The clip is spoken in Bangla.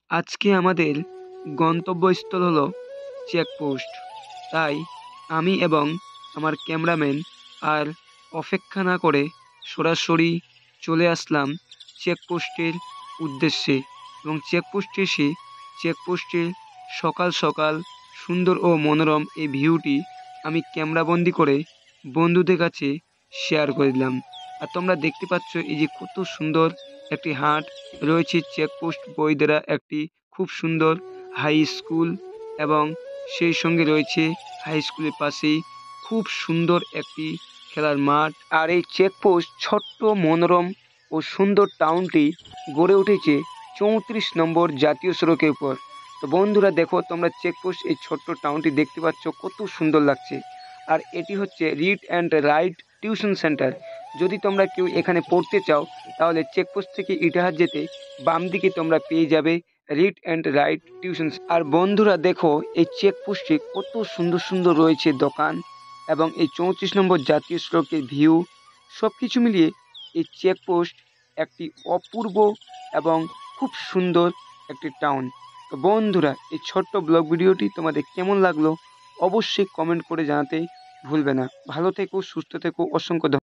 আজকে আমাদের গন্তব্যস্থল হলো চেকপোস্ট। তাই আমি এবং আমার ক্যামেরাম্যান আর অপেক্ষা না করে সরাসরি চলে আসলাম চেকপোস্টের উদ্দেশ্যে এবং চেকপোস্টে এসে চেকপোস্টে সকাল সকাল সুন্দর ও মনোরম এই ভিউটি আমি ক্যামেরাবন্দি করে বন্ধুদের কাছে শেয়ার করে দিলাম। আর তোমরা দেখতে পাচ্ছ এই যে কত সুন্দর একটি হাট রয়েছে চেকপোস্ট বইদেরা একটি খুব সুন্দর হাই স্কুল এবং সেই সঙ্গে রয়েছে হাই স্কুলের পাশেই খুব সুন্দর একটি খেলার মাঠ। আর এই চেকপোস্ট ছোট্ট মনোরম ও সুন্দর টাউনটি গড়ে উঠেছে 34 নম্বর জাতীয় সড়কের উপর। তো বন্ধুরা দেখো তোমরা চেকপোস্ট এই ছোট্ট টাউনটি দেখতে পাচ্ছ কত সুন্দর লাগছে। আর এটি হচ্ছে read and right tuition centre. যদি তোমরা কেউ এখানে পড়তে চাও তাহলে চেকপোস্ট থেকে ইটাহার যেতে বাম দিকে তোমরা পেয়ে যাবে রিড অ্যান্ড রাইট টিউশন। আর বন্ধুরা দেখো এই চেকপোস্টে কত সুন্দর সুন্দর রয়েছে দোকান এবং এই 34 নম্বর জাতীয় সড়কের ভিউ সব কিছু মিলিয়ে এই চেকপোস্ট একটি অপূর্ব এবং খুব সুন্দর একটি টাউন। তো বন্ধুরা এই ছোট্ট ব্লগ ভিডিওটি তোমাদের কেমন লাগলো অবশ্যই কমেন্ট করে জানাতে ভুলবে না। ভালো থেকো, সুস্থ থেকো, অসংখ্য